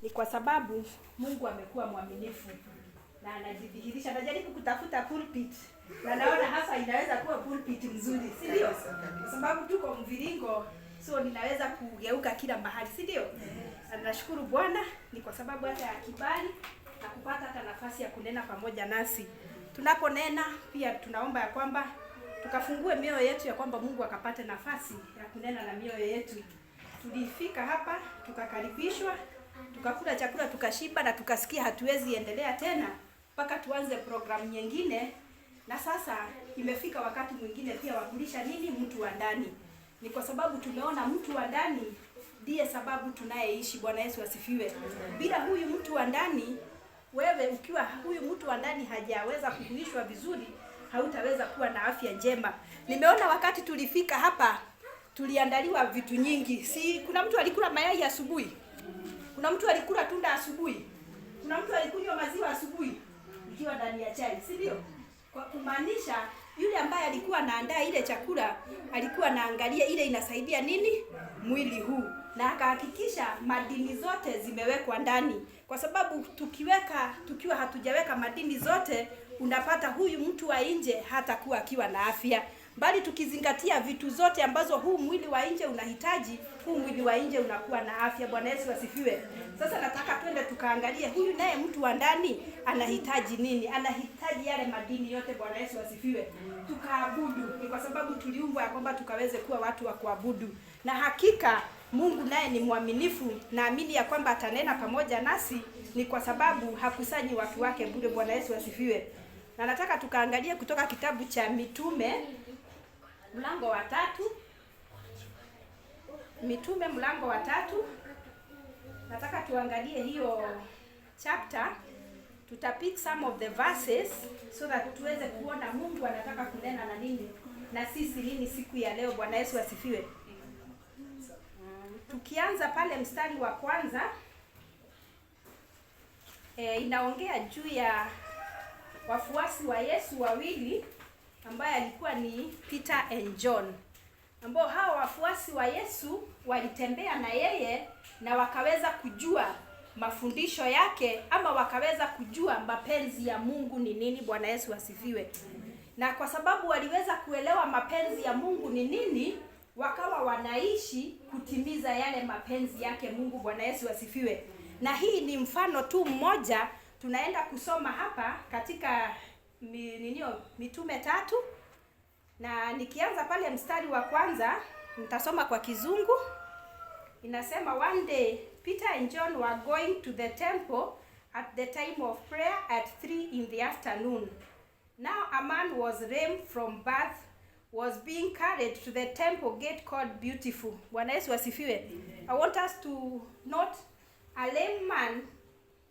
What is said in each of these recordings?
ni kwa sababu Mungu amekuwa mwaminifu na anajidhihirisha. Najaribu kutafuta pulpit na naona hasa inaweza kuwa pulpit nzuri, si ndio? Kwa sababu tuko mviringo, so ninaweza kugeuka kila mahali, si ndio? Na nashukuru Bwana ni kwa sababu hata ya kibali na kupata hata nafasi ya kunena pamoja nasi. Tunaponena pia tunaomba ya kwamba tukafungue mioyo yetu, ya kwamba Mungu akapate nafasi ya kunena na mioyo yetu. Tulifika hapa, tukakaribishwa, tukakula chakula, tukashiba na tukasikia hatuwezi endelea tena mpaka tuanze programu nyingine. Na sasa imefika wakati mwingine pia wakulisha nini mtu wa ndani. Ni kwa sababu tumeona mtu wa ndani ndiye sababu tunayeishi. Bwana Yesu asifiwe. Bila huyu mtu wa ndani, wewe ukiwa huyu mtu wa ndani hajaweza kuhuishwa vizuri, hautaweza kuwa na afya njema. Nimeona wakati tulifika hapa tuliandaliwa vitu nyingi. Si kuna mtu alikula mayai asubuhi? Kuna mtu alikula tunda asubuhi? Kuna mtu alikunywa maziwa asubuhi ikiwa ndani ya chai, si ndio? Kwa kumaanisha yule ambaye alikuwa anaandaa ile chakula alikuwa anaangalia ile inasaidia nini mwili huu, na akahakikisha madini zote zimewekwa ndani. Kwa sababu tukiwa hatujaweka madini zote, unapata huyu mtu wa nje hatakuwa akiwa na afya. Bali tukizingatia vitu zote ambazo huu mwili wa nje unahitaji, huu mwili wa nje unakuwa na afya. Bwana Yesu asifiwe. Sasa nataka twende tukaangalie huyu naye mtu wa ndani anahitaji nini? Anahitaji yale madini yote. Bwana Yesu asifiwe. Tukaabudu. Ni kwa sababu tuliumbwa ya kwamba tukaweze kuwa watu wa kuabudu. Na hakika Mungu naye ni mwaminifu, naamini ya kwamba atanena pamoja nasi, ni kwa sababu hakusanyi watu wake bure. Bwana Yesu asifiwe. Na nataka tukaangalie kutoka kitabu cha Mitume mlango wa 3. Mitume mlango wa 3. Nataka tuangalie hiyo chapter. Tutapick some of the verses so that tuweze kuona Mungu anataka kunena na nini na sisi nini siku ya leo. Bwana Yesu asifiwe. Tukianza pale mstari wa kwanza, inaongea juu ya wafuasi wa Yesu wawili ambaye alikuwa ni Peter and John, ambao hao wafuasi wa Yesu walitembea na yeye na wakaweza kujua mafundisho yake, ama wakaweza kujua mapenzi ya Mungu ni nini. Bwana Yesu asifiwe. Na kwa sababu waliweza kuelewa mapenzi ya Mungu ni nini, wakawa wanaishi kutimiza yale mapenzi yake Mungu. Bwana Yesu asifiwe. Na hii ni mfano tu mmoja tunaenda kusoma hapa katika Mitume 3, na nikianza pale mstari wa kwanza nitasoma kwa Kizungu. Inasema, one day Peter and John were going to the temple at the time of prayer at 3 in the afternoon. Now a man was lame from birth was being carried to the temple gate called Beautiful. Bwana Yesu asifiwe. I want us to note a lame man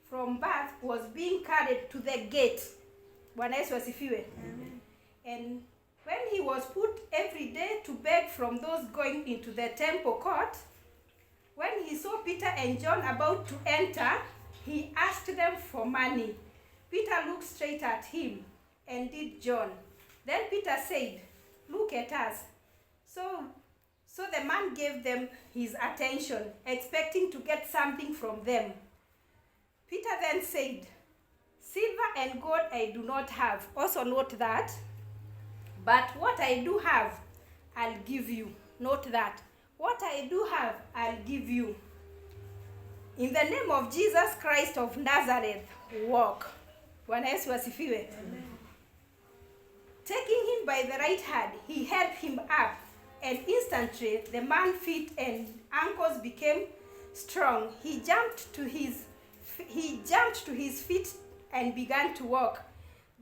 from birth was being carried to the gate. Bwana Yesu asifiwe. And when he was put every day to beg from those going into the temple court, when he saw Peter and John about to enter, he asked them for money. Peter looked straight at him, and did John. Then Peter said, "Look at us." So the man gave them his attention, expecting to get something from them. Peter then said, "Silver and gold I do not have." Also note that. "But what I do have, I'll give you." Note that. What I do have, I'll give you. In the name of Jesus Christ of Nazareth, walk. Bwana Yesu asifiwe. Taking him by the right hand, he helped him up, and instantly the man's feet and ankles became strong. He jumped to his feet and began to walk.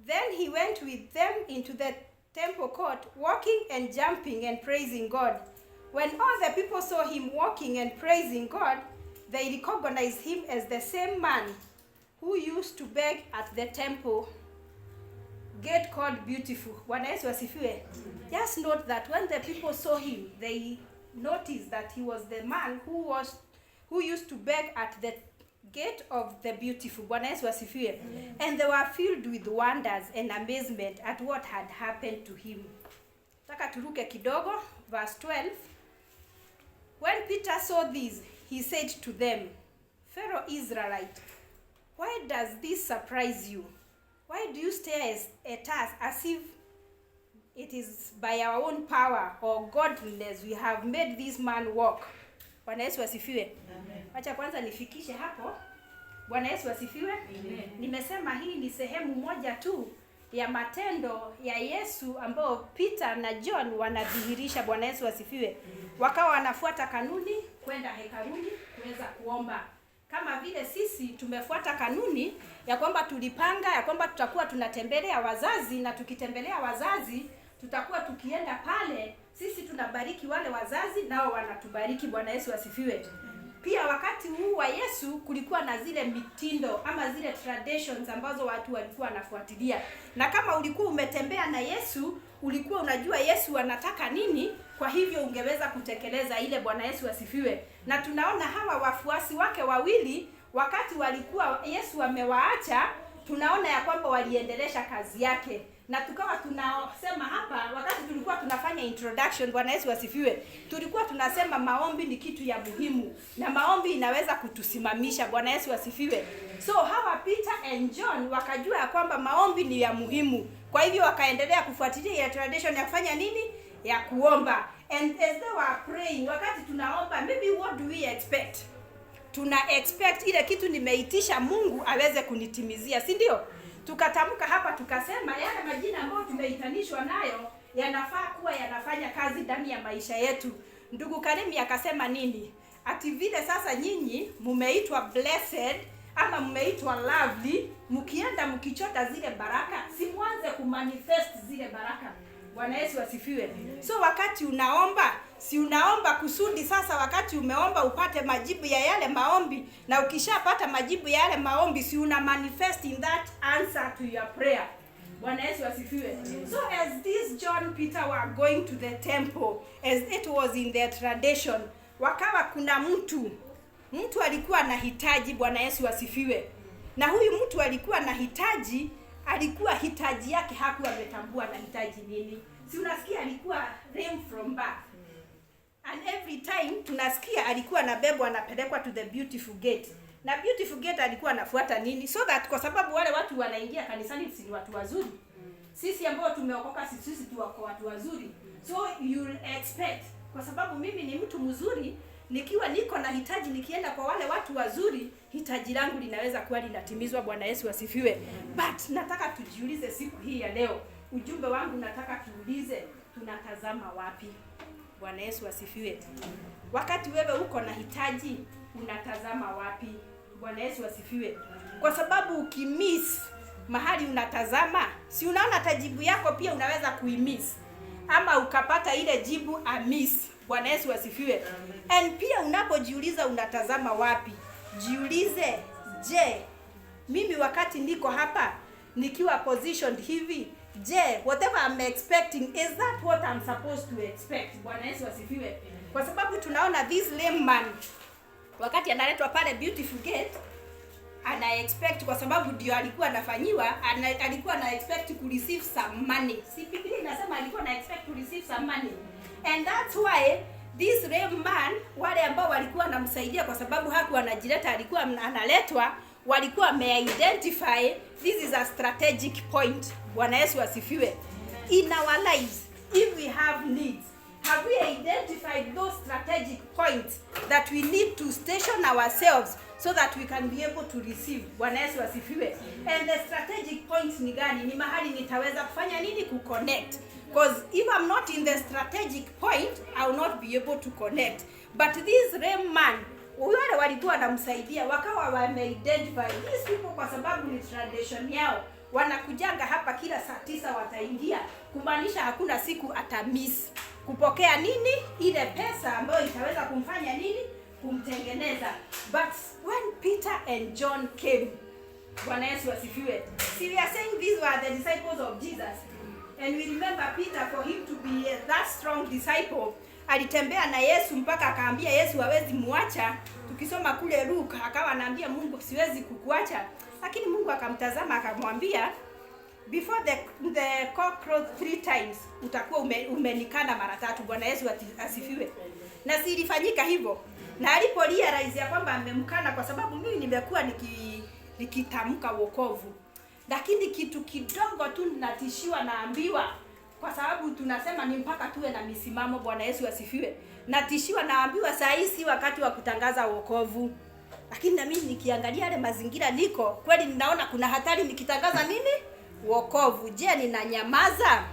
Then he went with them into the temple court, walking and jumping and praising God. When all the people saw him walking and praising God, they recognized him as the same man who used to beg at the temple gate called Beautiful. Bwana Yesu asifiwe. Just note that when the people saw him, they noticed that he was the man who used to beg at the gate of the Beautiful. Bwana Yesu asifiwe. And they were filled with wonders and amazement at what had happened to him. Taka turuke kidogo, verse 12. When Peter saw this, he said to them, fellow Israelite, why does this surprise you? Why do you stare at us as if it is by our own power or godliness we have made this man walk? Bwana Yesu asifiwe. Amen. Acha kwanza nifikishe hapo. Bwana Yesu asifiwe. Amen. Nimesema hii ni sehemu moja tu ya matendo ya Yesu ambao Peter na John wanadhihirisha. Bwana Yesu asifiwe. Wakawa wanafuata kanuni kwenda hekaluni kuweza kuomba. Kama vile sisi tumefuata kanuni ya kwamba tulipanga ya kwamba tutakuwa tunatembelea wazazi, na tukitembelea wazazi tutakuwa tukienda pale sisi tunabariki wale wazazi nao wanatubariki. Bwana Yesu asifiwe. Pia wakati huu wa Yesu kulikuwa na zile mitindo ama zile traditions ambazo watu walikuwa wanafuatilia. Na kama ulikuwa umetembea na Yesu, ulikuwa unajua Yesu anataka nini, kwa hivyo ungeweza kutekeleza ile. Bwana Yesu asifiwe. Na tunaona hawa wafuasi wake wawili, wakati walikuwa Yesu amewaacha, tunaona ya kwamba waliendelesha kazi yake. Na tukawa tunasema hapa wakati tulikuwa tunafanya introduction, Bwana Yesu asifiwe, tulikuwa tunasema maombi ni kitu ya muhimu na maombi inaweza kutusimamisha. Bwana Yesu asifiwe. So hawa Peter and John wakajua ya kwamba maombi ni ya muhimu, kwa hivyo wakaendelea kufuatilia ya tradition ya kufanya nini, ya kuomba. And as they were praying, wakati tunaomba, maybe what do we expect? Tuna expect ile kitu nimeitisha Mungu aweze kunitimizia, si ndio? Tukatamka hapa tukasema yale majina ambayo tumeitanishwa nayo yanafaa kuwa yanafanya kazi ndani ya maisha yetu. Ndugu Karimi akasema nini? Ati vile sasa nyinyi mumeitwa blessed ama mumeitwa lovely, mkienda mkichota zile baraka, si mwanze kumanifest zile baraka. Bwana Yesu asifiwe. So wakati unaomba, si unaomba kusudi sasa wakati umeomba upate majibu ya yale maombi, na ukishapata majibu ya yale maombi, si una manifest in that answer to your prayer. Bwana Yesu asifiwe. So as this John Peter were going to the temple, as it was in their tradition, wakawa kuna mtu alikuwa anahitaji. Bwana Yesu asifiwe. Na huyu mtu alikuwa anahitaji, alikuwa hitaji yake hakuwa ametambua anahitaji nini. Si unasikia alikuwa lame from birth. And every time tunasikia alikuwa anabebwa anapelekwa to the beautiful gate. Na beautiful gate alikuwa anafuata nini? So that kwa sababu wale watu wanaingia kanisani si watu wazuri. Sisi ambao tumeokoka sisi tu watu wazuri. So you'll expect, kwa sababu mimi ni mtu mzuri, nikiwa niko na hitaji, nikienda kwa wale watu wazuri, hitaji langu linaweza kuwa linatimizwa. Bwana Yesu asifiwe. But nataka tujiulize siku hii ya leo, ujumbe wangu nataka tuulize, tunatazama wapi? Bwana Yesu asifiwe. Wakati wewe uko na hitaji, unatazama wapi? Bwana Yesu asifiwe. Kwa sababu ukimiss mahali unatazama, si unaona tajibu yako pia unaweza kuimiss, ama ukapata ile jibu amiss. Bwana Yesu asifiwe. And pia unapojiuliza unatazama wapi, jiulize, je, mimi wakati niko hapa nikiwa positioned hivi, je, whatever I'm expecting, is that what I'm supposed to expect? Bwana Yesu asifiwe. Kwa sababu tunaona this lame man wakati analetwa pale beautiful gate, ana expect, kwa sababu ndio alikuwa anafanyiwa, alikuwa na expect to receive some money. Si Biblia inasema alikuwa na expect to receive some money. And that's why this lame man, wale ambao walikuwa wanamsaidia kwa sababu hakuwa anajileta, alikuwa analetwa, walikuwa wameidentify this is a strategic point. Bwana Yesu asifiwe. In our lives, if we have needs, have we identified those strategic points that we need to station ourselves so that we can be able to receive? Bwana Yesu asifiwe. And the strategic points ni gani? Ni mahali nitaweza kufanya nini? Kuconnect. Because if I'm not in the strategic point, I will not be able to connect. But this lame man, wale walikuwa wanamsaidia, wakawa wameidentify these people kwa sababu ni tradition yao. Wanakujanga hapa kila saa 9 wataingia, kumaanisha hakuna siku atamiss kupokea nini? Ile pesa ambayo itaweza kumfanya nini? Kumtengeneza. But when Peter and John came, Bwana Yesu asifiwe. See, we are saying these were the disciples of Jesus. And we remember Peter, for him to be that strong disciple, alitembea na Yesu mpaka akaambia Yesu hawezi muacha. Tukisoma kule Luke, akawa anaambia Mungu siwezi kukuacha. Lakini Mungu akamtazama akamwambia, before the cock crowed 3 times, utakuwa umenikana mara 3. Bwana Yesu asifiwe. Na si ilifanyika hivyo. Na alipo realize ya kwamba amemkana, kwa sababu mimi nimekuwa nikitamka wokovu, lakini kitu kidogo tu ninatishiwa, naambiwa, kwa sababu tunasema ni mpaka tuwe na misimamo. Bwana Yesu asifiwe. Natishiwa, naambiwa saa hii si wakati wa kutangaza wokovu. Lakini na mimi nikiangalia yale mazingira niko, kweli ninaona kuna hatari nikitangaza nini? Wokovu. Je, ninanyamaza?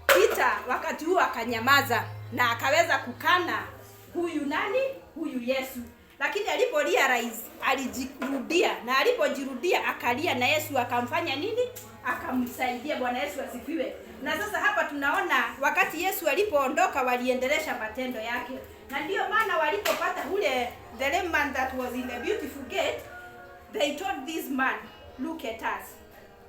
Peter wakati huo akanyamaza na akaweza kukana huyu nani? Huyu Yesu. Lakini alipo realize alijirudia, na alipojirudia akalia, na Yesu akamfanya nini? Akamsaidia. Bwana Yesu asifiwe. Na sasa hapa tunaona wakati Yesu alipoondoka waliendelesha matendo yake. Na ndio maana walipopata ule the lame man that was in the beautiful gate, they told this man, look at us.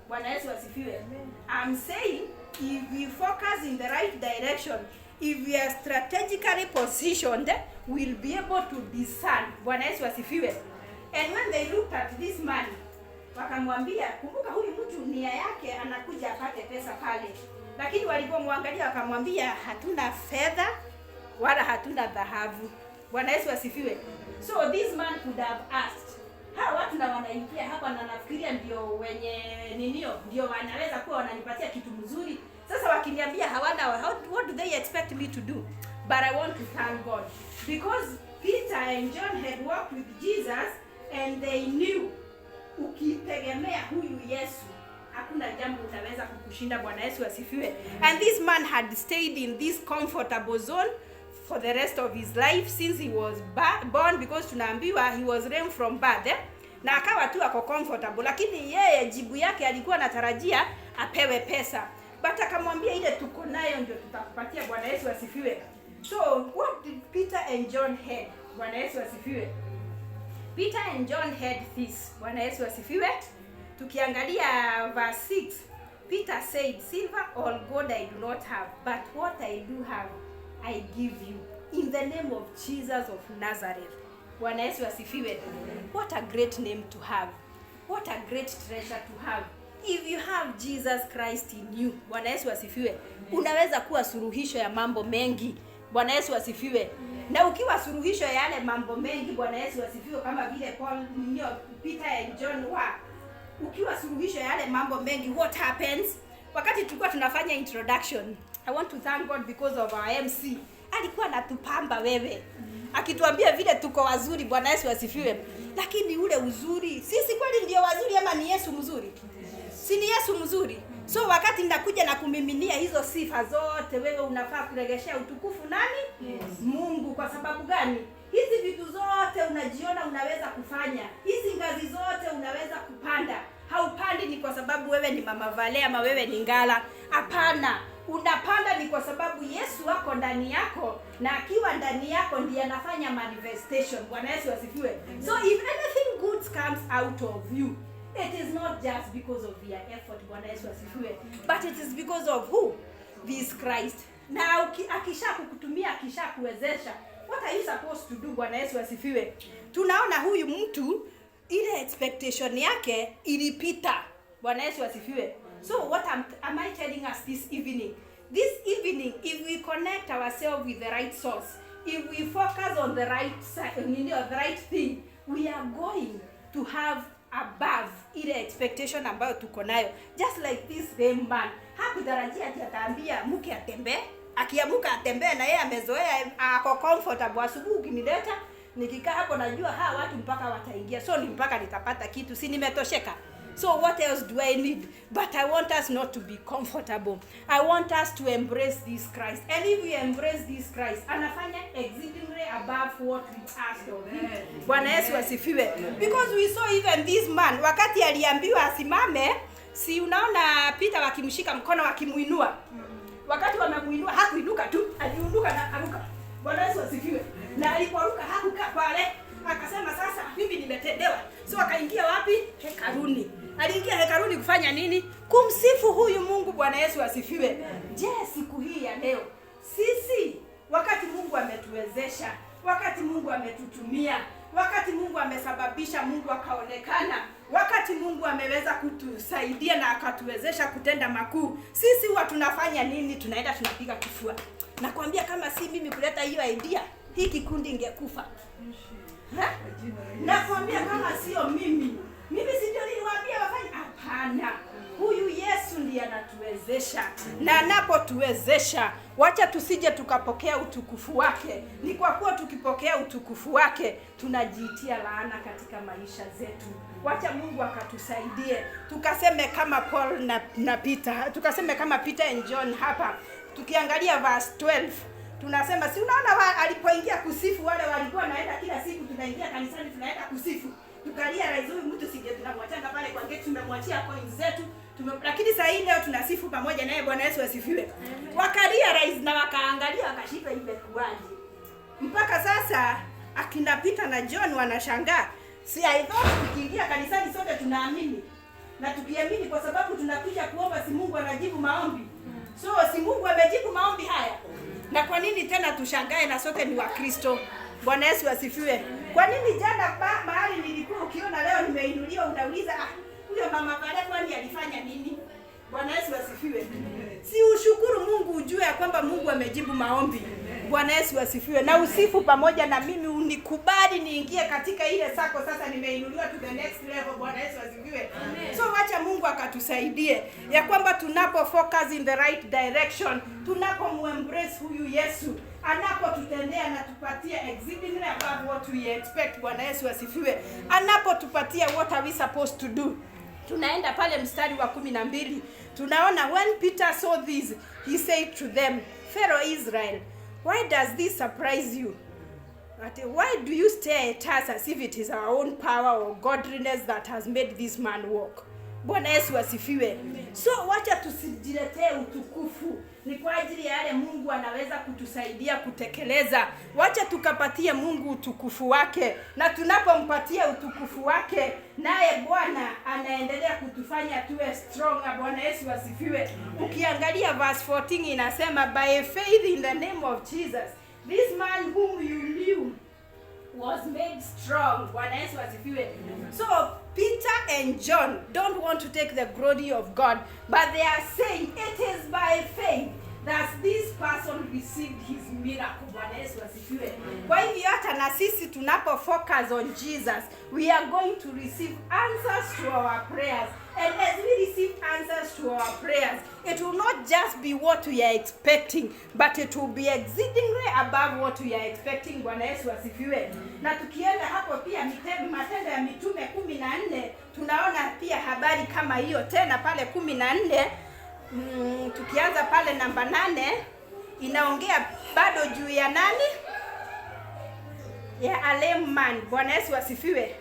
Bwana Yesu asifiwe. I'm saying if we focus in the right direction, if we are strategically positioned, we'll be able to discern. Bwana Yesu asifiwe. And when they looked at this man, wakamwambia, kumbuka huyu mtu nia yake anakuja apate pesa pale. Lakini walipomwangalia wakamwambia, hatuna fedha wala hatuna dhahabu. Bwana Yesu asifiwe. So this man could have asked, hawa watu na wanaingia hapa na nafikiria ndio wenye ninio, ndio wanaweza kuwa wananipatia kitu mzuri. Sasa wakiniambia hawana, what do they expect me to do? But I want to thank God, because Peter and John had walked with Jesus and they knew ukitegemea huyu Yesu hakuna jambo utaweza kukushinda. Bwana Yesu asifiwe. And this man had stayed in this comfortable zone for the rest of his life since he was born, because tunaambiwa he was lame from birth, na akawa tu ako comfortable. Lakini yeye jibu yake alikuwa anatarajia apewe pesa, but akamwambia ile tuko nayo ndio tutakupatia. Bwana Yesu asifiwe. So what did Peter and John had? Bwana Yesu asifiwe. Peter and John had this. Bwana Yesu asifiwe. Tukiangalia verse 6, Peter said, silver or gold I do not have, but what I do have I give you, in the name of Jesus of Nazareth. Bwana Yesu asifiwe. What a great name to have. What a great treasure to have. If you have Jesus Christ in you, Bwana Yesu asifiwe, unaweza kuwa suluhisho ya mambo mengi. Bwana Yesu asifiwe. Na ukiwa suluhisho ya yale mambo mengi, Bwana Yesu asifiwe, kama vile Peter and John were, ukiwa suluhisho ya yale mambo mengi, what happens? Wakati tulikuwa tunafanya introduction, I want to thank God because of our MC. Alikuwa anatupamba wewe, akituambia vile tuko wazuri. Bwana Yesu asifiwe. Lakini ule uzuri, sisi kweli ndio wazuri ama ni Yesu mzuri? Si ni Yesu mzuri? So wakati ninakuja na kumiminia hizo sifa zote, wewe unafaa kuregeshea utukufu nani? Yes. Mungu. Kwa sababu gani? Hizi vitu zote unajiona unaweza kufanya, hizi ngazi zote unaweza kupanda. Haupandi ni kwa sababu wewe ni Mama Vale ama wewe ni Ngala. Hapana. Unapanda ni kwa sababu Yesu wako ndani yako, na akiwa ndani yako ndiye anafanya manifestation. Bwana Yesu asifiwe. So if anything good comes out of you, it is not just because of your effort. Bwana Yesu asifiwe. But it is because of who? This Christ. Na akisha kukutumia, akisha kuwezesha, what are you supposed to do? Bwana Yesu asifiwe. Tunaona huyu mtu ile expectation yake ilipita. Bwana Yesu asifiwe. So what am I telling us this evening? This evening, if we connect ourselves with the right source, if we focus on the right the right thing, we are going to have above ile expectation ambayo tuko nayo. Just like this same man, hakutarajia ati ataambia mke atembee, akiamuka atembee, na yeye amezoea ako comfortable. Asubuhi ukinileta nikikaa hapo najua watu mpaka wataingia, so ni mpaka nitapata kitu, si nimetosheka. So what else do I need? But I want us not to be comfortable. I want us to embrace this Christ. And if we embrace this Christ, anafanya exceedingly above what we asked of him. Bwana Yesu asifiwe. Because we saw even this man, wakati aliambiwa asimame, si unaona Peter wakimshika mkono wakimuinua. Wakati wamemuinua hakuinuka tu, aliinuka na akaruka. Bwana Yesu asifiwe. Na aliporuka hakukaa pale, akasema sasa mimi nimetendewa. So akaingia wapi? Hekaluni. Aliingia hekaluni kufanya nini? Kumsifu huyu Mungu. Bwana Yesu asifiwe. Je, siku hii ya leo sisi, wakati Mungu ametuwezesha, wakati Mungu ametutumia, wakati Mungu amesababisha Mungu akaonekana, wakati Mungu ameweza kutusaidia na akatuwezesha kutenda makuu, sisi huwa tunafanya nini? Tunaenda tunapiga kifua. Nakwambia kama si mimi kuleta hiyo idea, hii kikundi ingekufa. Nakwambia kama sio mimi si ndio niliwaambia wafanye? Hapana. Huyu Yesu ndiye anatuwezesha. Na anapotuwezesha, wacha tusije tukapokea utukufu wake. Ni kwa kuwa tukipokea utukufu wake, tunajiitia laana katika maisha zetu. Wacha Mungu akatusaidie. Tukaseme kama Paul na Peter. Tukaseme kama Peter and John hapa. Tukiangalia verse 12. Tunasema si unaona alipoingia kusifu, wale walikuwa naenda kila siku, tunaingia kanisani tunaenda kusifu. Tukalia rais huyu mtu sije tunamwachanga pale kwa gate, tumemwachia coins zetu. Lakini sasa hii leo tunasifu pamoja naye. Bwana Yesu asifiwe. Wakalia rais na wakaangalia wakashiba imekuaje. Mpaka sasa akina Peter na John wanashangaa. Si I thought tukiingia kanisani sote tunaamini. Na tukiamini kwa sababu tunakuja kuomba, si Mungu anajibu maombi. So si Mungu amejibu maombi haya. Na kwa nini tena tushangae na sote ni Wakristo? Bwana Yesu asifiwe. Kwa nini jana mahali nilikuwa ukiona leo nimeinuliwa unauliza huyo mama pale kwani alifanya nini? Bwana Yesu asifiwe. Si ushukuru Mungu, ujue ya kwamba Mungu amejibu maombi. Bwana Yesu asifiwe. Na usifu pamoja na mimi, unikubali niingie katika ile sako sasa nimeinuliwa to the next level. Bwana Yesu asifiwe. So wacha Mungu akatusaidie ya kwamba tunapo focus in the right direction, tunapo embrace huyu Yesu, anapotutendea na tupatia exceedingly above what we expect. Bwana Yesu asifiwe. Anapotupatia what are we supposed to do? Tunaenda pale mstari wa 12. Tunaona when Peter saw this, he said to them, Fellow Israel, why does this surprise you? Why do you stare at us as if it is our own power or godliness that has made this man walk? Bwana Yesu asifiwe. So wacha tusijiletee utukufu. Ni kwa ajili ya yale Mungu anaweza kutusaidia kutekeleza. Wacha tukapatie Mungu utukufu wake. Na tunapompatia utukufu wake, naye Bwana anaendelea kutufanya tuwe strong. Bwana Yesu asifiwe. Ukiangalia verse 14 inasema, by faith in the name of Jesus, this man whom you knew was made strong. Bwana Yesu asifiwe. So Peter and John don't want to take the glory of God, but they are saying it is by faith that this person received his miracle. Bwana Yesu asifiwe. Kwa hivyo hata na sisi tunapo focus on Jesus, we are going to receive answers to our prayers. And as we receive answers to our prayers, it will not just be what we are expecting, but it will be exceedingly above what we are expecting. Bwana Yesu asifiwe. Na tukienda hapo pia Matendo ya Mitume 14, tunaona pia habari kama hiyo tena pale 14. Tukianza pale namba 8, inaongea bado juu ya nani? Ya a lame man. Bwana Yesu asifiwe.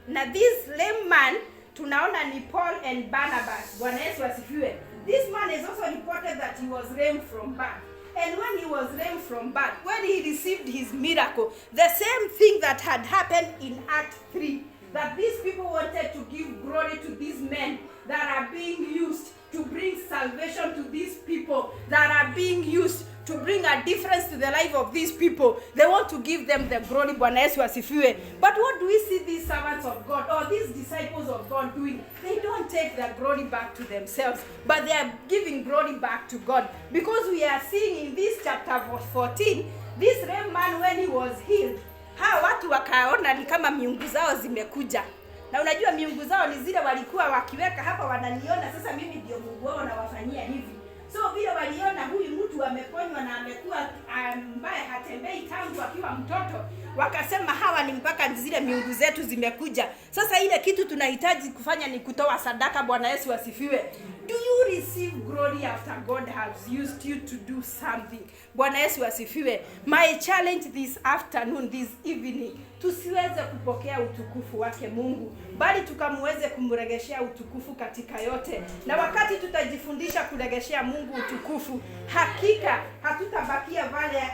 Na this lame man tunaona ni Paul and Barnabas. Bwana Yesu asifiwe. This man is also reported that he was lame from birth. And when he was lame from birth, when he received his miracle, the same thing that had happened in Act 3, that these people wanted to give glory to these men that are being used to bring salvation to these people, that are being used to bring a difference to the life of these people. They want to give them the glory. Bwana Yesu asifiwe. But what do we see these servants of God or these disciples of God doing? They don't take the glory back to themselves, but they are giving glory back to God. Because we are seeing in this chapter 14, this lame man when he was healed, hawa watu wakaona ni kama miungu zao zimekuja. Na unajua miungu zao ni zile walikuwa wakiweka hapa, wananiona sasa mimi ndio Mungu wao na wafanyia hivi. So vile waliona huyu mtu ameponywa na amekuwa ambaye hatembei tangu akiwa mtoto, wakasema hawa ni mpaka zile miungu zetu zimekuja. Sasa ile kitu tunahitaji kufanya ni kutoa sadaka. Bwana Yesu asifiwe. Do you receive glory after God has used you to do something? Bwana Yesu asifiwe. My challenge this afternoon, this evening, tusiweze kupokea utukufu wake Mungu, bali tukamweze kumregeshea utukufu katika yote. Na wakati tutajifundisha kuregeshea Mungu utukufu, hakika hatutabakia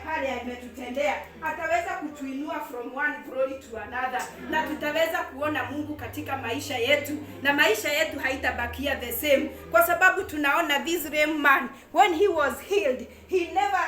pale ametutendea. Ataweza kutuinua from one glory to another, na tutaweza kuona Mungu katika maisha yetu, na maisha yetu haitabakia the same. Kwa sababu tunaona this lame man, when he was healed, we never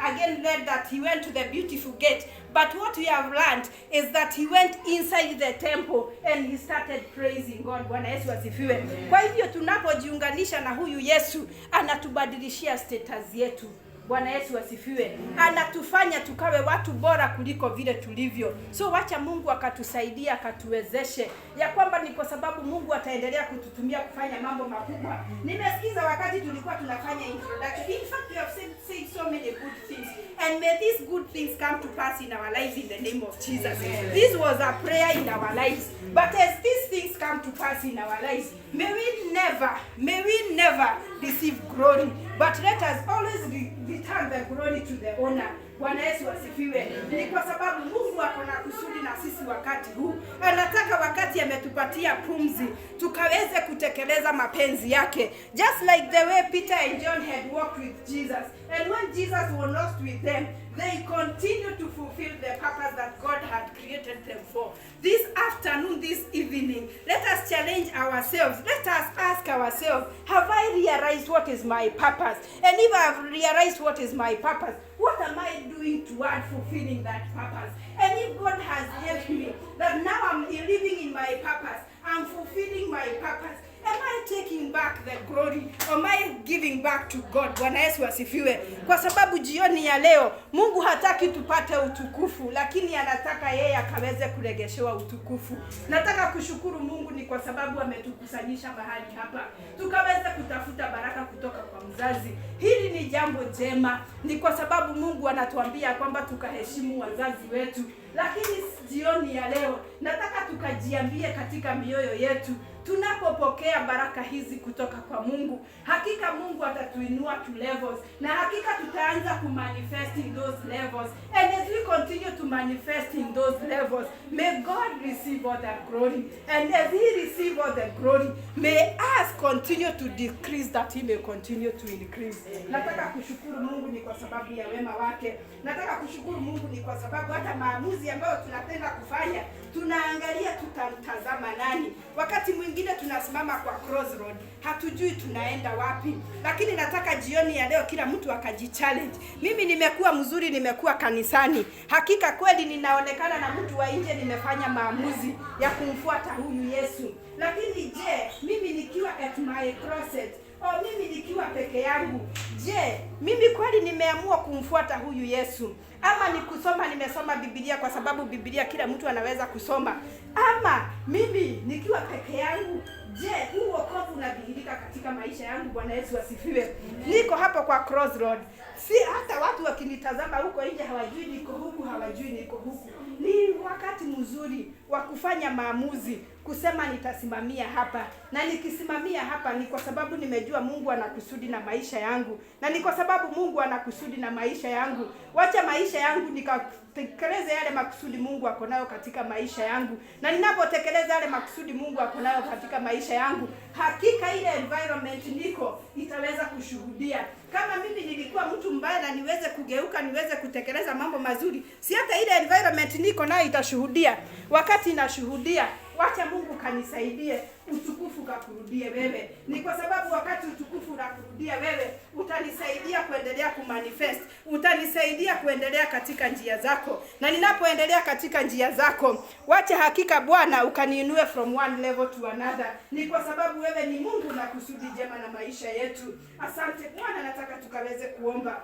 again read that he went to the beautiful gate. But what we have learned is that he went inside the temple and he started praising God. Bwana Yesu asifiwe. Kwa hivyo tunapojiunganisha na huyu Yesu, anatubadilishia status yetu. Bwana Yesu asifiwe. Anatufanya tukawe watu bora kuliko vile tulivyo. So wacha Mungu akatusaidia, akatuwezeshe ya kwamba ni kwa sababu Mungu ataendelea kututumia kufanya mambo makubwa. Nimesikiza wakati tulikuwa tunafanya introduction. In fact, we have said so many good things, and may these good things come to pass in our lives in the name of Jesus. This was a prayer in our lives, but as these things come to pass in our lives, may we never receive glory, but let us always return the glory to the owner. Bwana Yesu asifiwe. Ni kwa sababu Mungu ako na kusudi na sisi wakati huu. Anataka wakati ametupatia pumzi tukaweze kutekeleza mapenzi yake. Just like the way Peter and John had walked with Jesus. And when Jesus was lost with them, they continued to fulfill the purpose that God had created them for. This afternoon, this evening, let us challenge ourselves. Let us ask ourselves, have I realized what is my purpose? And if I have realized what is my purpose, what am I doing toward fulfilling that purpose? And if God has helped me, that now I'm living in my purpose, I'm fulfilling my purpose, am I taking back the glory? Am I giving back to God? Bwana Yesu asifiwe. Kwa sababu jioni ya leo Mungu hataki tupate utukufu, lakini anataka yeye akaweze kuregeshewa utukufu. Nataka kushukuru Mungu ni kwa sababu ametukusanyisha mahali hapa tukaweze kutafuta baraka kutoka kwa mzazi. Hili ni jambo jema, ni kwa sababu Mungu anatuambia kwamba tukaheshimu wazazi wetu. Lakini jioni ya leo nataka tukajiambie katika mioyo yetu, tunapopokea baraka hizi kutoka kwa Mungu, hakika Mungu atatuinua to levels, na hakika tutaanza kumanifest in those levels. And as we continue to manifest in those levels, may God receive all the glory. And as He receive all the glory, may us continue to decrease that He may continue to increase. Nataka kushukuru Mungu ni kwa sababu ya wema wake. Nataka kushukuru Mungu ni kwa sababu hata maamuzi ambayo tunatenda kufanya, tunaangalia tutamtazama nani. Wakati mwingine tunasimama kwa crossroad, hatujui tunaenda wapi. Lakini nataka jioni ya leo kila mtu akajichallenge. Mimi nimekuwa mzuri, nimekuwa kanisani. Hakika kweli ninaonekana na mtu wa nje nimefanya maamuzi ya kumfuata huyu Yesu. Lakini je, mimi nikiwa at my closet, mimi nikiwa peke yangu, je, mimi kweli nimeamua kumfuata huyu Yesu? Ama ni kusoma, nimesoma Biblia kwa sababu Biblia kila mtu anaweza kusoma? Ama mimi nikiwa peke yangu, je, huu wokovu unadhihirika katika maisha yangu? Bwana Yesu asifiwe. Niko hapo kwa crossroad. Si hata watu wakinitazama huko nje hawajui niko huku, hawajui niko huku. Ni wakati mzuri wa kufanya maamuzi, kusema nitasimamia hapa. Na nikisimamia hapa ni kwa sababu nimejua Mungu anakusudi na maisha yangu. Na ni kwa sababu Mungu anakusudi na maisha yangu, wacha maisha yangu nikatekeleze yale makusudi Mungu ako nayo katika maisha yangu. Na ninapotekeleza yale makusudi Mungu ako nayo katika maisha yangu, hakika ile environment niko itaweza kushuhudia. Kama mimi nilikuwa mtu mbaya na niweze kugeuka, niweze kutekeleza mambo mazuri, si hata ile environment niko nayo itashuhudia. Wakati inashuhudia, wacha Mungu kanisaidie utukufu kakurudie wewe. Ni kwa sababu wakati utukufu unakurudia wewe, utanisaidia kuendelea kumanifest, utanisaidia kuendelea katika njia zako. Na ninapoendelea katika njia zako, wacha hakika Bwana ukaniinue from one level to another. Ni kwa sababu wewe ni Mungu na kusudi jema na maisha yetu. Asante Bwana, nataka tukaweze kuomba.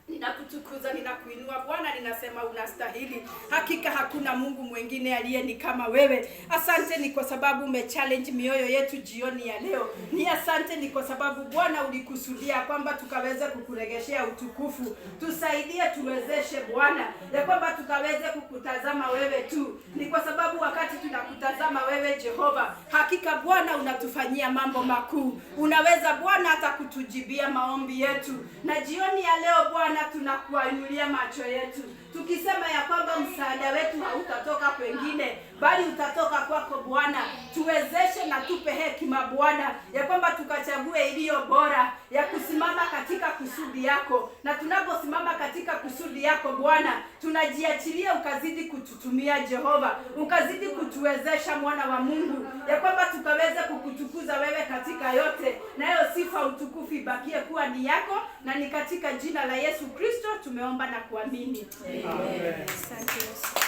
Ninakutukuza, ninakuinua Bwana, ninasema unastahili. Hakika hakuna Mungu mwingine aliye ni kama wewe. Asante ni kwa sababu umechallenge mioyo yetu jioni ya leo. Ni asante ni kwa sababu Bwana ulikusudia kwamba tukaweze kukuregeshea utukufu. Tusaidie, tuwezeshe Bwana ya kwamba tukaweze kukutazama wewe tu. Ni kwa sababu wakati tunakutazama wewe Jehova, hakika Bwana unatufanyia mambo makuu. Unaweza Bwana hata kutujibia maombi yetu. Na jioni ya leo Bwana tunakuinulia macho yetu, tukisema ya kwamba msaada wetu hautatoka kwengine, bali utatoka kwako Bwana. Tuwezeshe na tupe hekima Bwana, ya kwamba tukachague iliyo bora ya kusimama katika kusudi yako. Na tunaposimama katika kusudi yako Bwana, tunajiachilia ukazidi kututumia Jehova, ukazidi kutuwezesha mwana wa Mungu, ya kwamba tukaweze kukutukuza wewe katika yote, na hiyo sifa utukufu ibakie kuwa ni yako. Na ni katika jina la Yesu Kristo tumeomba na kuamini. Amen. Asante Yesu.